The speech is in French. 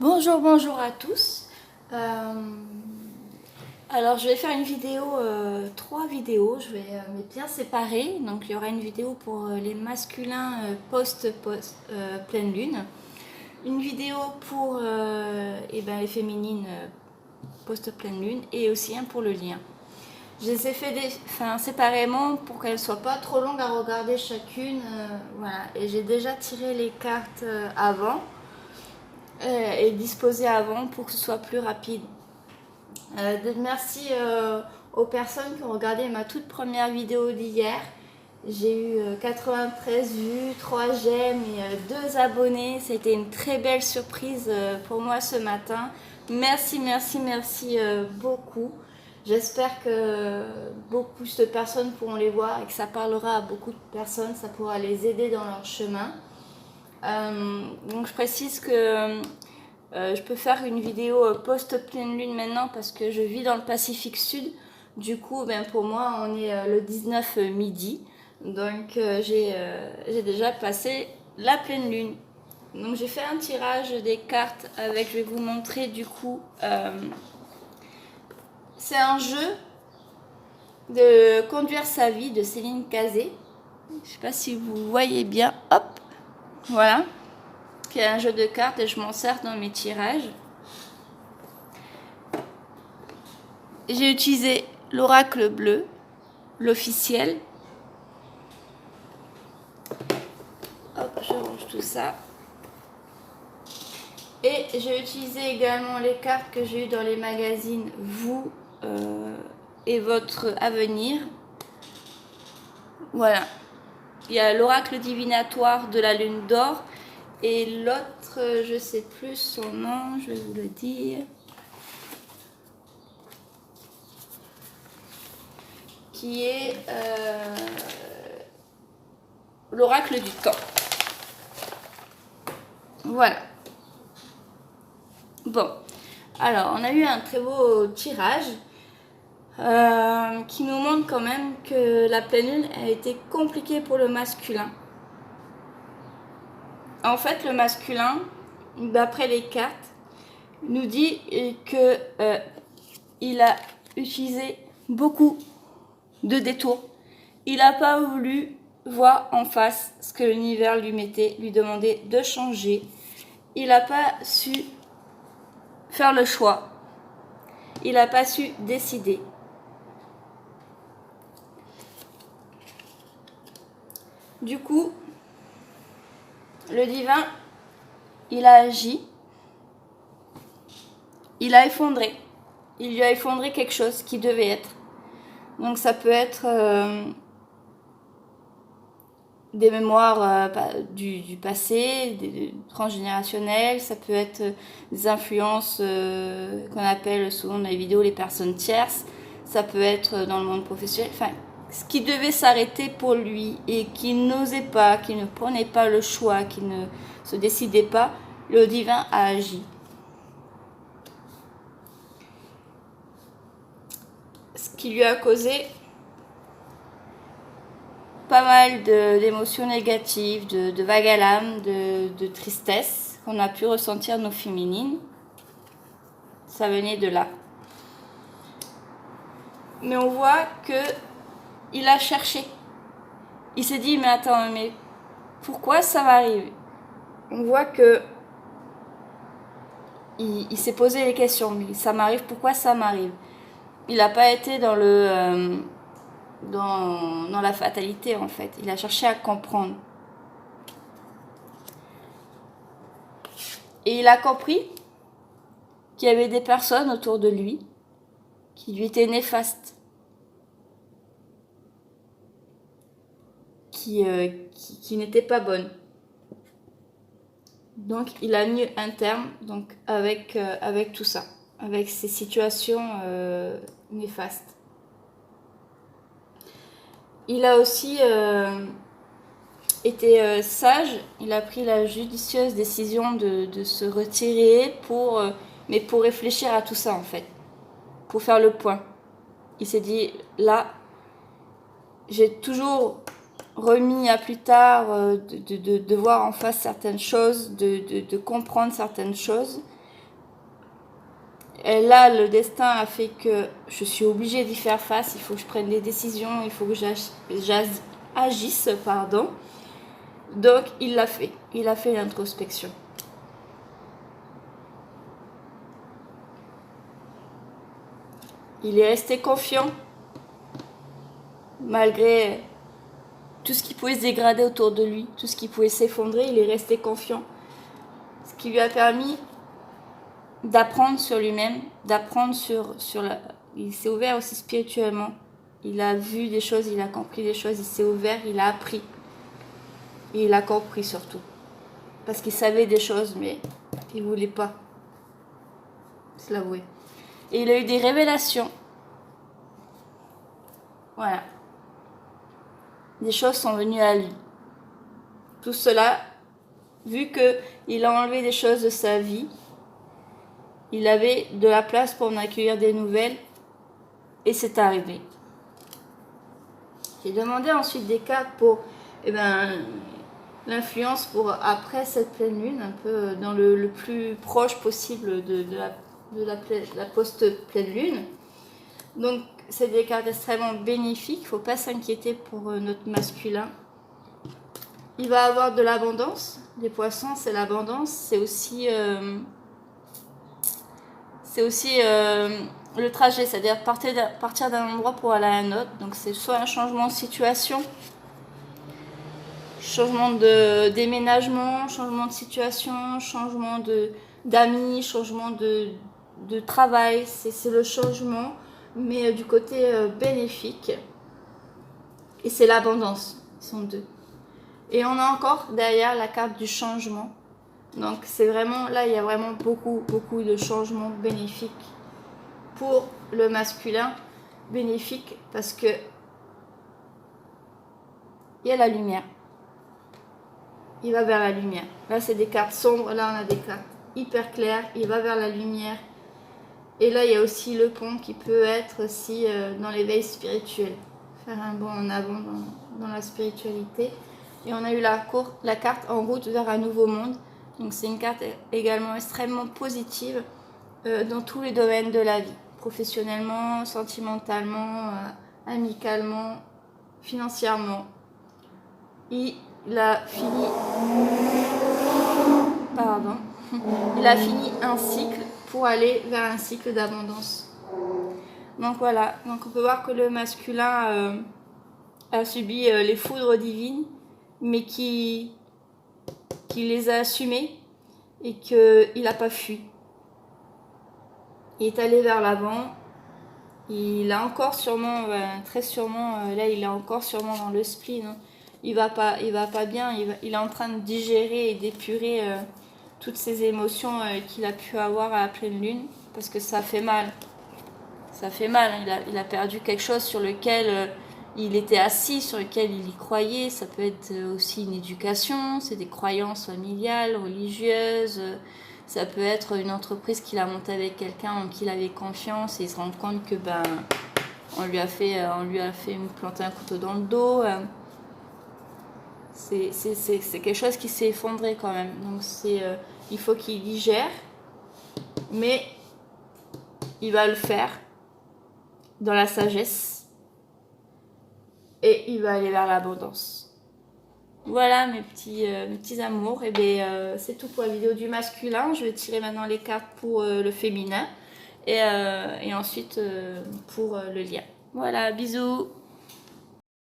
Bonjour, bonjour à tous. Alors je vais faire une vidéo, 3 vidéos, je vais les bien séparer. Donc il y aura une vidéo pour les masculins post pleine lune, une vidéo pour les féminines post pleine lune et aussi un pour le lien. Je les ai fait séparément pour qu'elles ne soient pas trop longues à regarder chacune. Voilà. Et j'ai déjà tiré les cartes avant et disposé avant pour que ce soit plus rapide. Merci aux personnes qui ont regardé ma toute première vidéo d'hier. J'ai eu 93 vues, 3 j'aime et 2 abonnés. C'était une très belle surprise pour moi ce matin. Merci beaucoup. J'espère que beaucoup de personnes pourront les voir et que ça parlera à beaucoup de personnes. Ça pourra les aider dans leur chemin. Donc je précise que je peux faire une vidéo post-pleine lune maintenant parce que je vis dans le Pacifique Sud. Du coup, pour moi, on est le 19 midi. Donc j'ai déjà passé la pleine lune. Donc j'ai fait un tirage des cartes avec, je vais vous montrer du coup. C'est un jeu de conduire sa vie de Céline Cazet. Je ne sais pas si vous voyez bien. Hop, voilà. Qui est un jeu de cartes et je m'en sers dans mes tirages. J'ai utilisé l'oracle bleu, l'officiel. Hop, je range tout ça. Et j'ai utilisé également les cartes que j'ai eues dans les magazines Vous et votre avenir. Voilà. Il y a l'oracle divinatoire de la lune d'or. Et l'autre, je ne sais plus son nom, je vais vous le dire. Qui est l'oracle du temps. Voilà. Bon, alors on a eu un très beau tirage qui nous montre quand même que la pleine lune a été compliquée pour le masculin. En fait, le masculin, d'après les cartes, nous dit que il a utilisé beaucoup de détours. Il n'a pas voulu voir en face ce que l'univers lui mettait, lui demandait de changer. Il n'a pas su faire le choix. Il n'a pas su décider. Du coup, le divin, il a agi. Il a effondré. Il lui a effondré quelque chose qui devait être. Donc ça peut être des mémoires du passé, des transgénérationnelles, ça peut être des influences qu'on appelle souvent dans les vidéos les personnes tierces, ça peut être dans le monde professionnel, enfin ce qui devait s'arrêter pour lui et qui n'osait pas, qui ne prenait pas le choix, qui ne se décidait pas, le divin a agi. Ce qui lui a causé pas mal d'émotions négatives, de vagues à l'âme, de tristesse qu'on a pu ressentir nos féminines. Ça venait de là. Mais on voit que il a cherché. Il s'est dit, mais attends, mais pourquoi ça m'arrive? On voit que il s'est posé les questions. Ça m'arrive, pourquoi ça m'arrive? Il n'a pas été dans la fatalité en fait. Il a cherché à comprendre. Et il a compris qu'il y avait des personnes autour de lui qui lui étaient néfastes. Qui n'étaient pas bonnes. Donc il a mis un terme avec tout ça. Avec ces situations néfastes. Il a aussi été sage, il a pris la judicieuse décision de se retirer mais pour réfléchir à tout ça en fait, pour faire le point. Il s'est dit, là, j'ai toujours remis à plus tard de voir en face certaines choses, de comprendre certaines choses. Et là, le destin a fait que je suis obligée d'y faire face. Il faut que je prenne des décisions, il faut que j'agisse, pardon. Donc, il l'a fait. Il a fait l'introspection. Il est resté confiant, malgré tout ce qui pouvait se dégrader autour de lui, tout ce qui pouvait s'effondrer, il est resté confiant. Ce qui lui a permis d'apprendre sur lui-même, d'apprendre sur la... Il s'est ouvert aussi spirituellement. Il a vu des choses, il a compris des choses, il s'est ouvert, il a appris. Et il a compris surtout. Parce qu'il savait des choses, mais il ne voulait pas se l'avouer. Et il a eu des révélations. Voilà. Des choses sont venues à lui. Tout cela, vu qu'il a enlevé des choses de sa vie, il avait de la place pour en accueillir des nouvelles, et c'est arrivé. J'ai demandé ensuite des cartes pour l'influence pour après cette pleine lune, un peu dans le plus proche possible de la post-pleine lune. Donc, c'est des cartes extrêmement bénéfiques, il ne faut pas s'inquiéter pour notre masculin. Il va avoir de l'abondance. Les poissons, c'est l'abondance. C'est aussi le trajet, c'est-à-dire partir d'un endroit pour aller à un autre. Donc, c'est soit un changement de situation, changement de déménagement, changement de situation, changement d'amis, changement de travail. C'est le changement, mais du côté bénéfique. Et c'est l'abondance. Ils sont deux. Et on a encore derrière la carte du changement. Donc c'est vraiment, là il y a vraiment beaucoup de changements bénéfiques pour le masculin. Bénéfique parce que il y a la lumière. Il va vers la lumière. Là c'est des cartes sombres, là on a des cartes hyper claires. Il va vers la lumière. Et là il y a aussi le pont qui peut être aussi dans l'éveil spirituel. Faire un bond en avant dans la spiritualité. Et on a eu la carte en route vers un nouveau monde. Donc c'est une carte également extrêmement positive dans tous les domaines de la vie. Professionnellement, sentimentalement, amicalement, financièrement. Il a fini... Pardon. Il a fini un cycle pour aller vers un cycle d'abondance. Donc voilà. Donc on peut voir que le masculin a subi les foudres divines, mais qui les a assumés et qu'il n'a pas fui. Il est allé vers l'avant. Il a encore sûrement, très sûrement, là il est encore sûrement dans le spleen. Hein. Il va pas bien. Il est en train de digérer et d'épurer toutes ces émotions qu'il a pu avoir à la pleine lune, parce que ça fait mal. Ça fait mal. Hein. Il a perdu quelque chose sur lequel il était assis, sur lequel il y croyait. Ça peut être aussi une éducation, c'est des croyances familiales, religieuses. Ça peut être une entreprise qu'il a montée avec quelqu'un en qui il avait confiance et il se rend compte que on lui a fait planter un couteau dans le dos. C'est quelque chose qui s'est effondré quand même. Donc il faut qu'il digère, mais il va le faire dans la sagesse. Et il va aller vers l'abondance. Voilà mes petits amours. Et c'est tout pour la vidéo du masculin. Je vais tirer maintenant les cartes pour le féminin. Et ensuite pour le lien. Voilà, bisous.